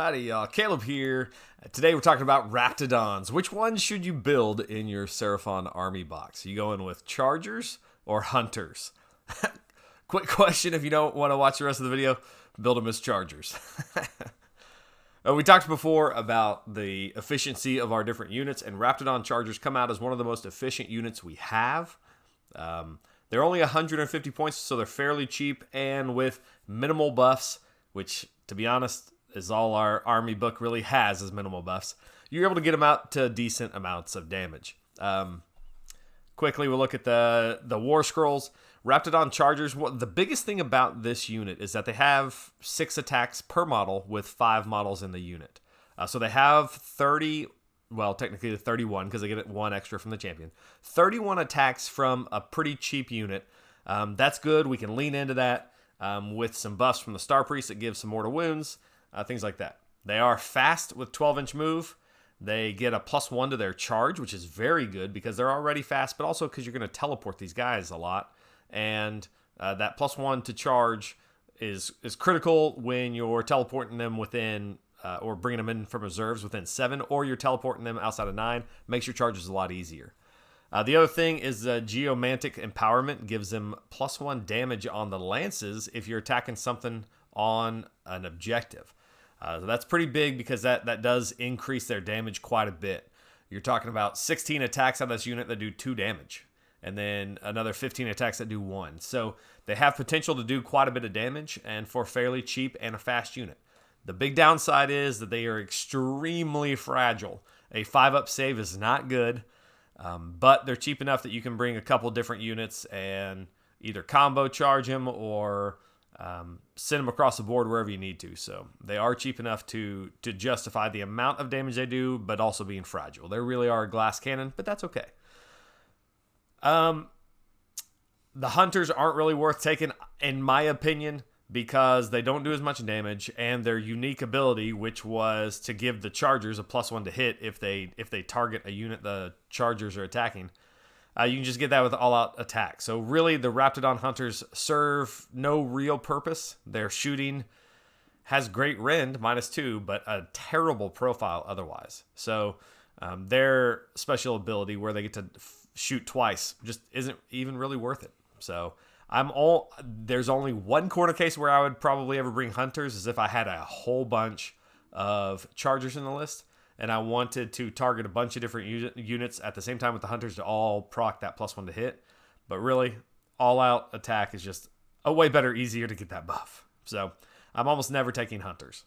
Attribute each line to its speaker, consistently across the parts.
Speaker 1: Howdy y'all, Caleb here. Today we're talking about Raptadons. Which one should you build in your Seraphon army box? Are you going with Chargers or Hunters? Quick question, if you don't want to watch the rest of the video, build them as Chargers. We talked before about the efficiency of our different units, and Raptadon Chargers come out as one of the most efficient units we have. They're only 150 points, so they're fairly cheap, and with minimal buffs, which, to be honest, is all our army book really has is minimal buffs. You're able to get them out to decent amounts of damage. Quickly, we'll look at the Warscrolls. Raptadon Chargers, the biggest thing about this unit is that they have 6 attacks per model with 5 models in the unit. So they have 30, well, technically 31 because they get 1 extra from the champion. 31 attacks from a pretty cheap unit. That's good. We can lean into that with some buffs from the Star Priest that gives some mortal wounds. Things like that. They are fast with 12-inch move. They get a +1 to their charge, which is very good because they're already fast, but also because you're going to teleport these guys a lot. And that +1 to charge is critical when you're teleporting them within, or bringing them in from reserves within 7, or you're teleporting them outside of 9. Makes your charges a lot easier. The other thing is Geomantic Empowerment gives them +1 damage on the lances if you're attacking something on an objective. So that's pretty big because that does increase their damage quite a bit. You're talking about 16 attacks on this unit that do 2 damage, and then another 15 attacks that do 1. So they have potential to do quite a bit of damage, and for fairly cheap and a fast unit. The big downside is that they are extremely fragile. A 5-up save is not good, but they're cheap enough that you can bring a couple different units and either combo charge them or send them across the board wherever you need to. So they are cheap enough to justify the amount of damage they do, but also being fragile. They really are a glass cannon, but that's okay. The Hunters aren't really worth taking, in my opinion, because they don't do as much damage, and their unique ability, which was to give the Chargers a +1 to hit if they target a unit the Chargers are attacking. You can just get that with all-out attack. So really, the Raptadon Hunters serve no real purpose. Their shooting has great rend, -2, but a terrible profile otherwise. So their special ability, where they get to shoot twice, just isn't even really worth it. So there's only one corner case where I would probably ever bring Hunters, is if I had a whole bunch of Chargers in the list, and I wanted to target a bunch of different units at the same time with the Hunters to all proc that +1 to hit. But really, all-out attack is just a way better, easier to get that buff. So I'm almost never taking Hunters.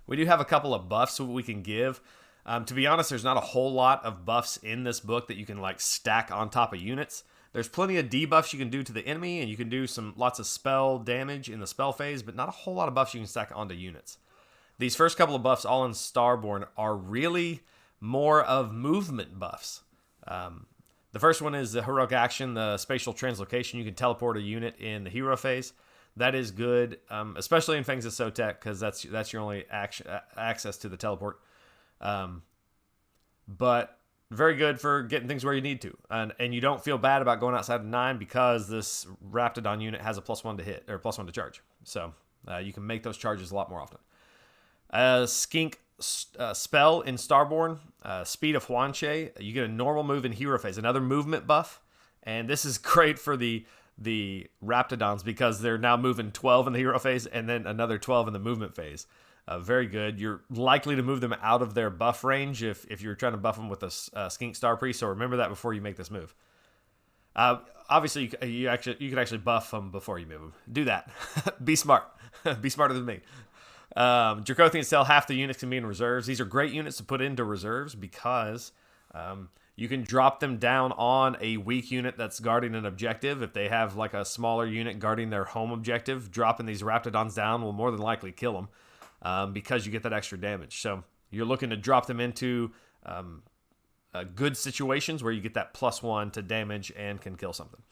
Speaker 1: We do have a couple of buffs we can give. To be honest, there's not a whole lot of buffs in this book that you can like stack on top of units. There's plenty of debuffs you can do to the enemy, and you can do lots of spell damage in the spell phase, but not a whole lot of buffs you can stack onto units. These first couple of buffs, all in Starborn, are really more of movement buffs. The first one is the Heroic Action, the Spatial Translocation. You can teleport a unit in the hero phase. That is good, especially in Fangs of Sotek, because that's your only access to the teleport. But very good for getting things where you need to. And you don't feel bad about going outside of 9 because this Raptadon unit has a +1 to hit, or +1 to charge. So you can make those charges a lot more often. Skink spell in Starborn, Speed of Huanche. You get a normal move in hero phase, another movement buff. And this is great for the Raptadons because they're now moving 12 in the hero phase and then another 12 in the movement phase. Very good. You're likely to move them out of their buff range if you're trying to buff them with a Skink Star Priest, so remember that before you make this move. Obviously, you can actually buff them before you move them. Do that. Be smart. Be smarter than me. Dracothian Cell, half the units can be in reserves. These are great units to put into reserves because you can drop them down on a weak unit that's guarding an objective. If they have like a smaller unit guarding their home objective, dropping these Raptadons down will more than likely kill them because you get that extra damage. So you're looking to drop them into good situations where you get that +1 to damage and can kill something.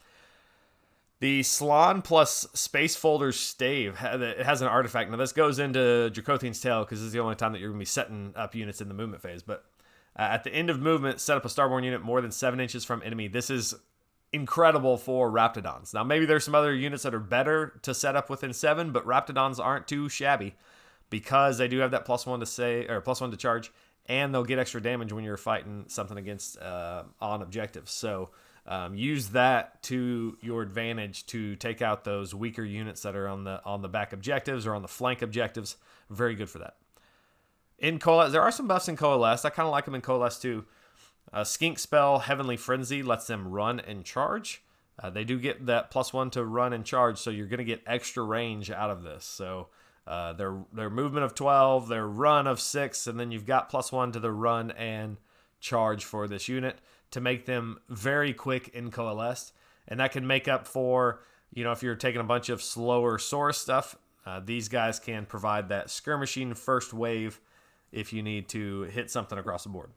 Speaker 1: The Slan plus Space Folder's Stave, it has an artifact. Now, this goes into Dracothian's Tail because this is the only time that you're going to be setting up units in the movement phase. But at the end of movement, set up a Starborn unit more than 7 inches from enemy. This is incredible for Raptadons. Now, maybe there's some other units that are better to set up within 7, but Raptadons aren't too shabby. because they do have that +1 to say, or +1 to charge, and they'll get extra damage when you're fighting something against on objectives. So use that to your advantage to take out those weaker units that are on the back objectives or on the flank objectives. Very good for that. In Coalesce, there are some buffs in Coalesce. I kind of like them in Coalesce too. Skink spell, Heavenly Frenzy, lets them run and charge. They do get that +1 to run and charge, so you're going to get extra range out of this. So their movement of 12, their run of 6, and then you've got +1 to the run and charge for this unit to make them very quick in Coalesced. And that can make up for, if you're taking a bunch of slower source stuff, these guys can provide that skirmishing first wave if you need to hit something across the board.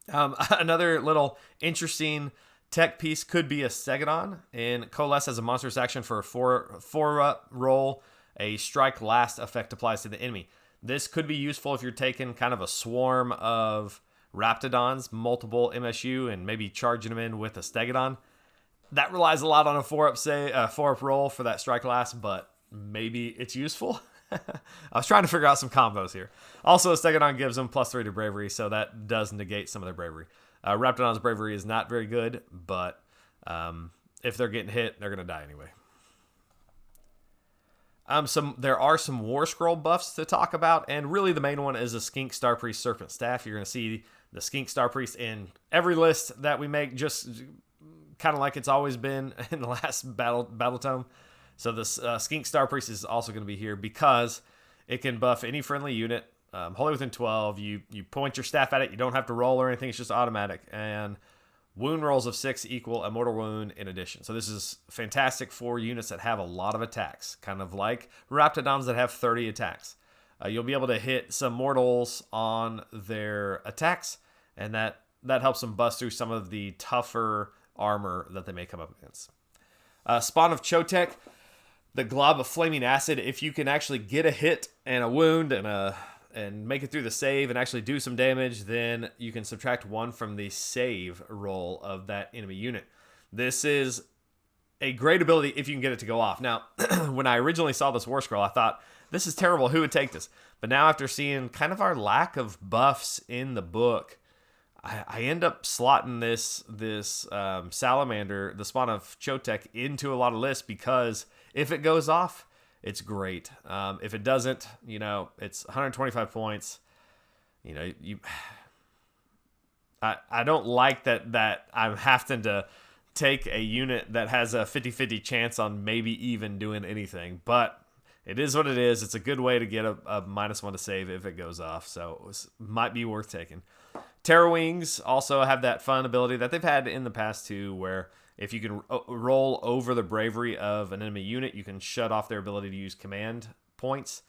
Speaker 1: Another little interesting tech piece could be a Stegodon. And Coalesce has a monstrous action for a 4-up roll. A strike last effect applies to the enemy. This could be useful if you're taking kind of a swarm of Raptadons, multiple MSU, and maybe charging them in with a Stegodon. That relies a lot on a 4-up roll for that strike last, but maybe it's useful. I was trying to figure out some combos here. Also, a Stegodon gives them +3 to bravery, so that does negate some of their bravery. Raptadon's bravery is not very good, but if they're getting hit, they're going to die anyway. There are some Warscroll buffs to talk about, and really the main one is a Skink Starpriest Serpent Staff. You're going to see the Skink Starpriest in every list that we make, just kind of like it's always been in the last battle tome. So this Skink Starpriest is also going to be here because it can buff any friendly unit. Wholly within 12, you point your staff at it. You don't have to roll or anything. It's just automatic. And wound rolls of 6 equal a mortal wound in addition. So this is fantastic for units that have a lot of attacks, kind of like Raptadons that have 30 attacks. You'll be able to hit some mortals on their attacks, and that helps them bust through some of the tougher armor that they may come up against. Spawn of Chotek, the Glob of Flaming Acid. If you can actually get a hit and a wound and make it through the save and actually do some damage, then you can subtract 1 from the save roll of that enemy unit. This is a great ability if you can get it to go off. Now, when I originally saw this Warscroll, I thought, this is terrible. Who would take this? But now after seeing kind of our lack of buffs in the book, I end up slotting this Salamander, the Spawn of Chotek, into a lot of lists because if it goes off, it's great. If it doesn't, it's 125 points. I don't like that I'm having to take a unit that has a 50-50 chance on maybe even doing anything. But it is what it is. It's a good way to get a -1 to save if it goes off. So it might be worth taking. Terror Wings also have that fun ability that they've had in the past too, where if you can roll over the bravery of an enemy unit, you can shut off their ability to use command points,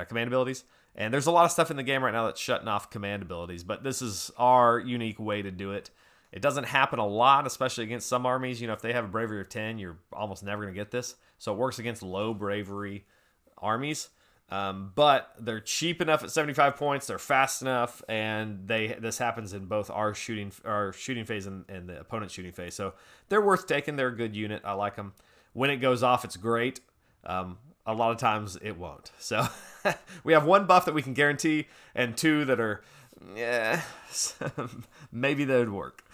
Speaker 1: command abilities. And there's a lot of stuff in the game right now that's shutting off command abilities, but this is our unique way to do it. It doesn't happen a lot, especially against some armies. If they have a bravery of 10, you're almost never going to get this. So it works against low bravery armies. But they're cheap enough at 75 points. They're fast enough, and this happens in both our shooting phase and the opponent's shooting phase. So they're worth taking. They're a good unit. I like them. When it goes off, it's great. A lot of times it won't. So we have 1 buff that we can guarantee, and 2 that are, maybe they would work.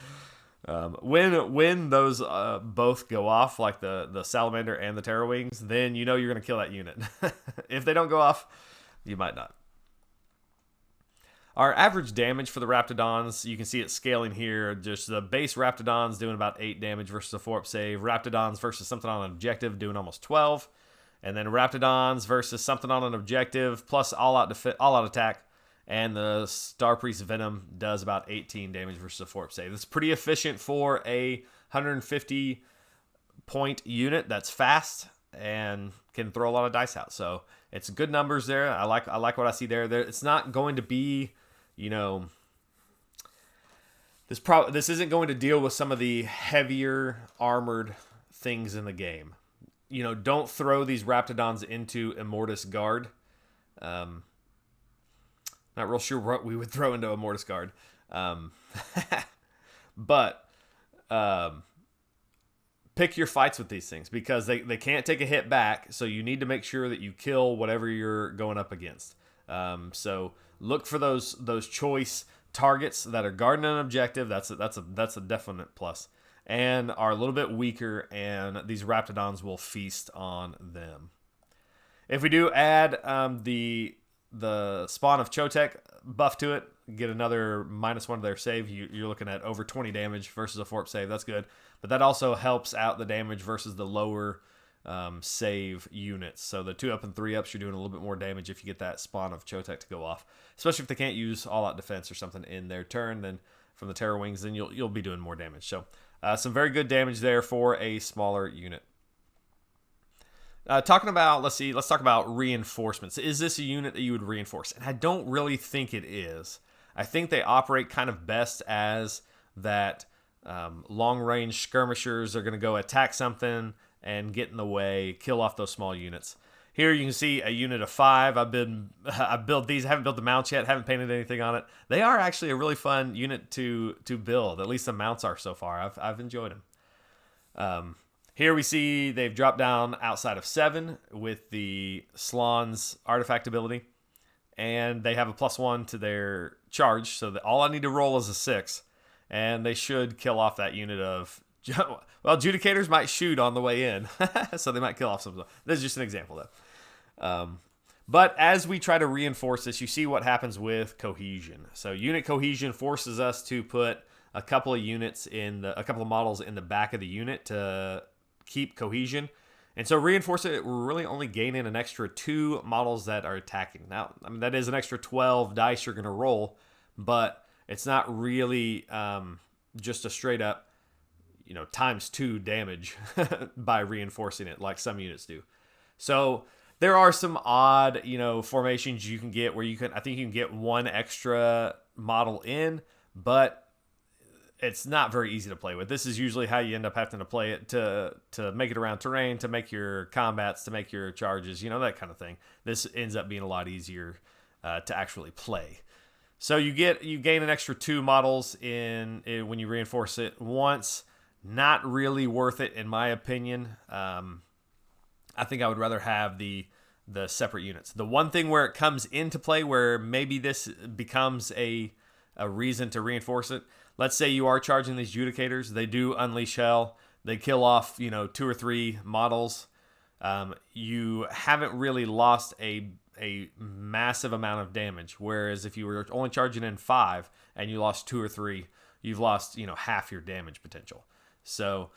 Speaker 1: When those both go off, like the Salamander and the Terror Wings, then you're going to kill that unit. If they don't go off, you might not. Our average damage for the Raptadons, you can see it scaling here. Just the base Raptadons doing about 8 damage versus a 4-up save. Raptadons versus something on an objective doing almost 12. And then Raptadons versus something on an objective plus all-out attack. And the Starpriest Venom does about 18 damage versus a 4-up save. It's pretty efficient for a 150-point unit that's fast and can throw a lot of dice out. So it's good numbers there. I like what I see there. It's not going to be, this isn't going to deal with some of the heavier armored things in the game. Don't throw these Raptadons into Immortus Guard. Not real sure what we would throw into a Mortis Guard. But pick your fights with these things because they can't take a hit back. So you need to make sure that you kill whatever you're going up against. So look for those choice targets that are guarding an objective. That's a definite plus, and are a little bit weaker, and these Raptadons will feast on them. If we do add the spawn of Chotek buff to it, get another -1 to their save, you're looking at over 20 damage versus a Forp save. That's good. But that also helps out the damage versus the lower save units. So the 2-up and 3-ups, you're doing a little bit more damage if you get that spawn of Chotek to go off. Especially if they can't use all-out defense or something in their turn, then from the Terror Wings, then you'll be doing more damage. So some very good damage there for a smaller unit. Talking about, let's talk about reinforcements. Is this a unit that you would reinforce? And I don't really think it is. I think they operate kind of best as that long-range skirmishers are going to go attack something and get in the way, kill off those small units. Here you can see a unit of 5. I built these. I haven't built the mounts yet. Haven't painted anything on it. They are actually a really fun unit to build. At least the mounts are so far. I've enjoyed them. Here we see they've dropped down outside of 7 with the Slon's artifact ability. And they have a +1 to their charge, so that all I need to roll is a 6. And they should kill off that unit of... Well, Judicators might shoot on the way in, so they might kill off some. This is just an example, though. But as we try to reinforce this, you see what happens with cohesion. So unit cohesion forces us to put a couple of models in the back of the unit to keep cohesion. And so reinforce it, we're really only gaining an extra 2 models that are attacking. Now, I mean, that is an extra 12 dice you're going to roll, but it's not really just a straight up, ×2 damage by reinforcing it like some units do. So there are some odd, formations you can get where I think you can get 1 extra model in, but it's not very easy to play with. This is usually how you end up having to play it to make it around terrain, to make your combats, to make your charges, that kind of thing. This ends up being a lot easier to actually play. So you gain an extra 2 models in when you reinforce it once. Not really worth it in my opinion. I think I would rather have the separate units. The one thing where it comes into play where maybe this becomes a reason to reinforce it. Let's say you are charging these Judicators. They do unleash hell. They kill off, 2 or 3 models. You haven't really lost a massive amount of damage. Whereas if you were only charging in 5 and you lost 2 or 3, you've lost, half your damage potential. So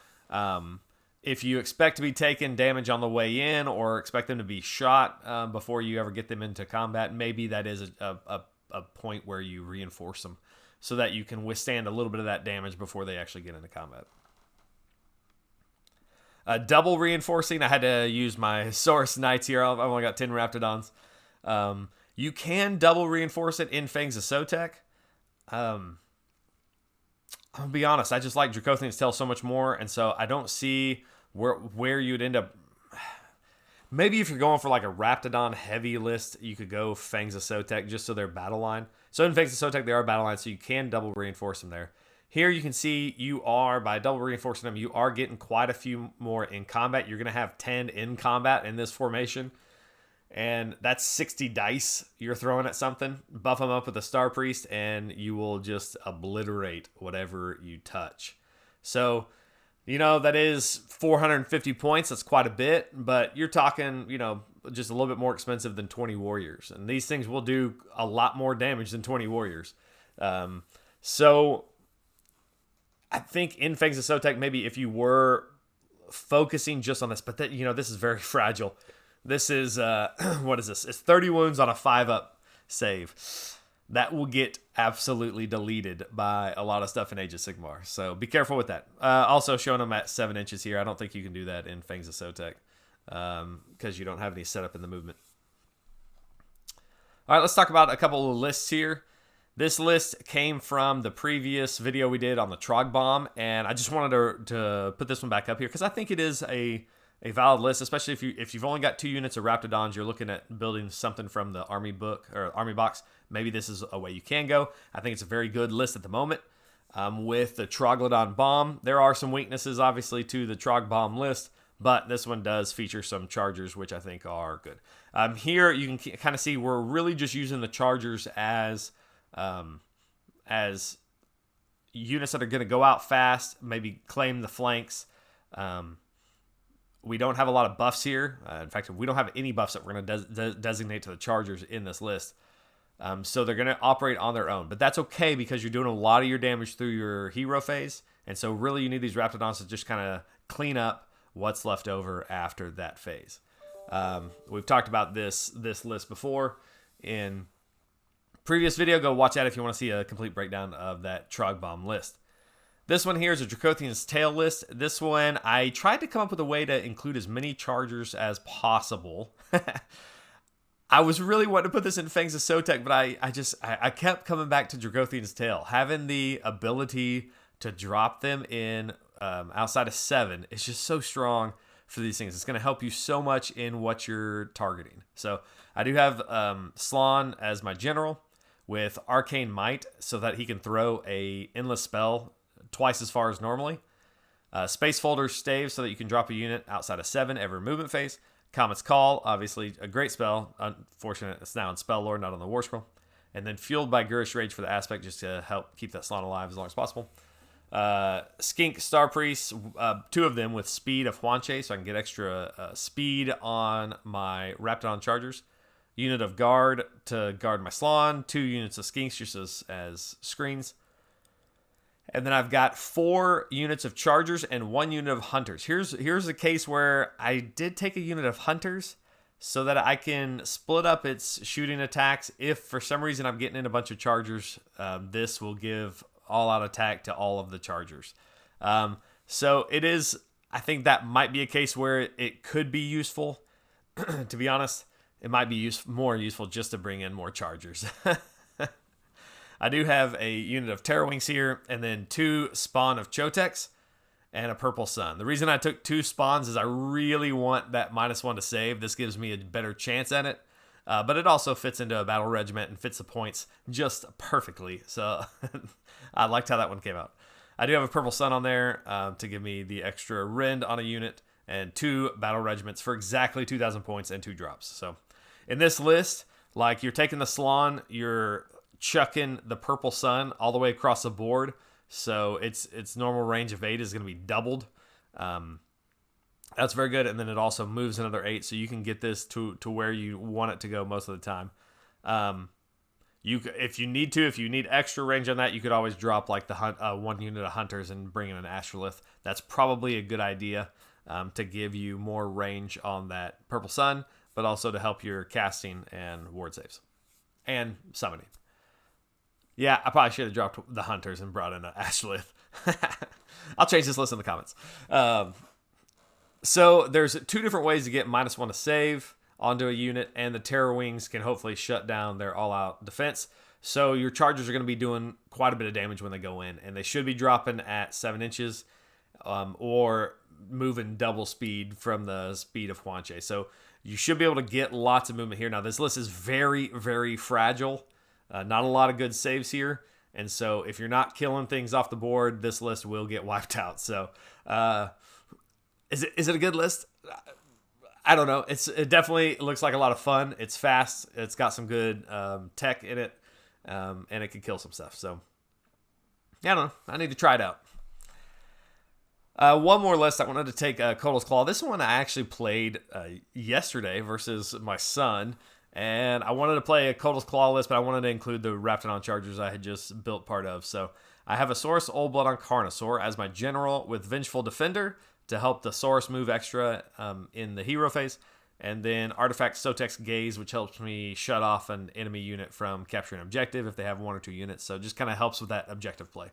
Speaker 1: if you expect to be taking damage on the way in or expect them to be shot before you ever get them into combat, maybe that is a point where you reinforce them so that you can withstand a little bit of that damage before they actually get into combat. Double reinforcing, I had to use my Saurus Knights here. I've only got 10 Raptadons. You can double reinforce it in Fangs of Sotek. I'm going to be honest, I just like Dracothian's Tail so much more, and so I don't see where you'd end up. Maybe if you're going for like a Raptadon heavy list, you could go Fangs of Sotek just so they're battle line. So in Fangs of Sotek, they are battle line, so you can double reinforce them there. Here you can see by double reinforcing them, you are getting quite a few more in combat. You're going to have 10 in combat in this formation. And that's 60 dice you're throwing at something. Buff them up with a Star Priest, and you will just obliterate whatever you touch. So, that is 450 points. That's quite a bit, but you're talking, just a little bit more expensive than 20 warriors. And these things will do a lot more damage than 20 warriors. So I think in Fangs of Sotek, maybe if you were focusing just on this, but this is very fragile. This is, what is this? It's 30 wounds on a 5-up save. That will get absolutely deleted by a lot of stuff in Age of Sigmar. So be careful with that. Also showing them at 7 inches here. I don't think you can do that in Fangs of Sotek because you don't have any setup in the movement. All right, let's talk about a couple of lists here. This list came from the previous video we did on the Trog Bomb, and I just wanted to put this one back up here because I think it is a valid list, especially if you've only got 2 units of Raptadons, you're looking at building something from the army book or army box. Maybe this is a way you can go. I think it's a very good list at the moment. with the Troglodon Bomb. There are some weaknesses, obviously, to the Trog Bomb list, but this one does feature some Chargers, which I think are good. Here, you can kind of see we're really just using the Chargers as units that are going to go out fast, maybe claim the flanks. We don't have a lot of buffs here. In fact, we don't have any buffs that we're going to designate to the Chargers in this list. So they're going to operate on their own. But that's okay because you're doing a lot of your damage through your hero phase. And so really you need these Raptadons to just kind of clean up what's left over after that phase. We've talked about this list before in previous video. Go watch that if you want to see a complete breakdown of that Trog Bomb list. This one here is a Dracothian's Tail list. This one, I tried to come up with a way to include as many Chargers as possible. I was really wanting to put this in Fangs of Sotek, but I kept coming back to Dracothian's Tail. Having the ability to drop them in outside of 7 is just so strong for these things. It's going to help you so much in what you're targeting. So I do have Slann as my general with Arcane Might so that he can throw a endless spell twice as far as normally. Space Folder Stave so that you can drop a unit outside of 7 every movement phase. Comet's Call, obviously a great spell. Unfortunate it's now in Spell Lore, not on the Warscroll. And then Fueled by Gurish Rage for the aspect just to help keep that Slann alive as long as possible. Skink Star Priest, 2 of them with Speed of Huanche so I can get extra speed on my Raptadon Chargers. Unit of Guard to guard my Slann. 2 units of Skinks just as screens. And then I've got 4 units of Chargers and 1 unit of Hunters. Here's a case where I did take a unit of Hunters so that I can split up its shooting attacks. If for some reason I'm getting in a bunch of Chargers, this will give all-out attack to all of the Chargers. So it is, I think that might be a case where it could be useful. To be honest, it might be more useful just to bring in more Chargers. I do have a unit of Terrorwings here, and then 2 spawn of Choteks, and a Purple Sun. The reason I took 2 spawns is I really want that -1 to save. This gives me a better chance at it, but it also fits into a battle regiment and fits the points just perfectly. So I liked how that one came out. I do have a Purple Sun on there to give me the extra rend on a unit, and 2 battle regiments for exactly 2,000 points and 2 drops. So in this list, like you're taking the Slann, you're chucking the Purple Sun all the way across the board, so its normal range of 8 is going to be doubled. That's very good, and then it also moves another 8, so you can get this to where you want it to go most of the time. If you need extra range on that, you could always drop like the 1 unit of Hunters and bring in an Astrolith. That's probably a good idea to give you more range on that Purple Sun, but also to help your casting and ward saves and summoning. Yeah, I probably should have dropped the Hunters and brought in an Astrolith. I'll change this list in the comments. So there's 2 different ways to get -1 to save onto a unit, and the Terror Wings can hopefully shut down their all-out defense. So your Chargers are going to be doing quite a bit of damage when they go in, and they should be dropping at 7 inches or moving double speed from the speed of Huanche. So you should be able to get lots of movement here. Now, this list is very, very fragile. Not a lot of good saves here. And so if you're not killing things off the board, this list will get wiped out. So is it a good list? I don't know. It definitely looks like a lot of fun. It's fast. It's got some good tech in it. And it can kill some stuff. So I don't know. I need to try it out. One more list I wanted to take Koatl's Claw. This one I actually played yesterday versus my son. And I wanted to play a Koatl's Claw list, but I wanted to include the Raptadon Chargers I had just built part of. So I have a Saurus Old Blood on Carnosaur as my general with Vengeful Defender to help the Saurus move extra in the hero phase. And then Artifact Sotek's Gaze, which helps me shut off an enemy unit from capturing an objective if they have 1 or 2 units. So just kind of helps with that objective play.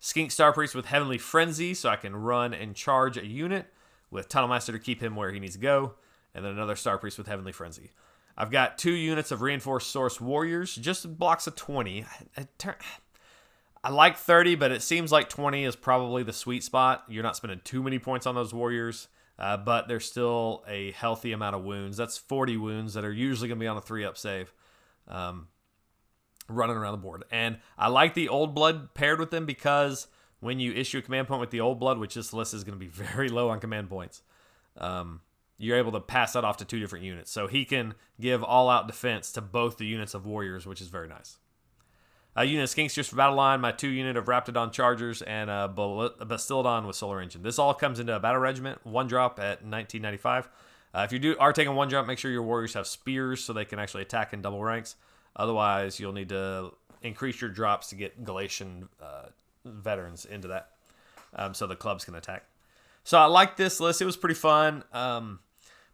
Speaker 1: Skink Star Priest with Heavenly Frenzy, so I can run and charge a unit with Tunnel Master to keep him where he needs to go. And then another Star Priest with Heavenly Frenzy. I've got 2 units of Reinforced Source Warriors, just blocks of 20. I like 30, but it seems like 20 is probably the sweet spot. You're not spending too many points on those Warriors, but there's still a healthy amount of wounds. That's 40 wounds that are usually going to be on a 3-up save. running around the board. And I like the Old Blood paired with them because when you issue a command point with the Old Blood, which this list is going to be very low on command points, you're able to pass that off to 2 different units. So he can give all-out defense to both the units of Warriors, which is very nice. A unit of Skinksters for Battle Line, my 2 unit of Raptadon Chargers, and a Bastildon with Solar Engine. This all comes into a Battle Regiment, 1 drop at 1995. If you are taking 1 drop, make sure your Warriors have spears so they can actually attack in double ranks. Otherwise, you'll need to increase your drops to get Galatian veterans into that so the clubs can attack. So I like this list. It was pretty fun.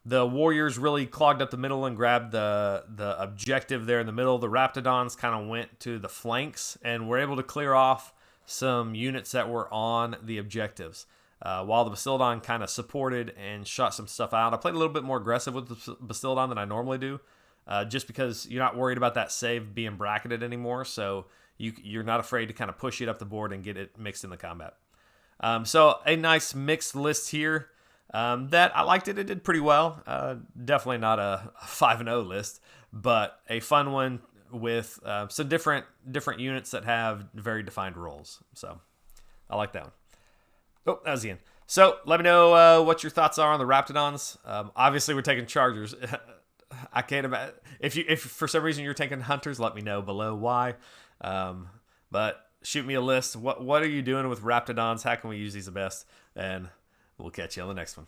Speaker 1: The Warriors really clogged up the middle and grabbed the objective there in the middle. The Raptadons kind of went to the flanks and were able to clear off some units that were on the objectives. While the Bastildon kind of supported and shot some stuff out. I played a little bit more aggressive with the Bastildon than I normally do, just because you're not worried about that save being bracketed anymore, so you're not afraid to kind of push it up the board and get it mixed in the combat. So a nice mixed list here. That I liked it. It did pretty well. Definitely not a 5-0 list, but a fun one with some different units that have very defined roles. So I like that one. Oh, that was the end. So let me know what your thoughts are on the Raptadons. Obviously, we're taking Chargers. I can't imagine if for some reason you're taking Hunters. Let me know below why. But shoot me a list. What are you doing with Raptadons? How can we use these the best? And we'll catch you on the next one.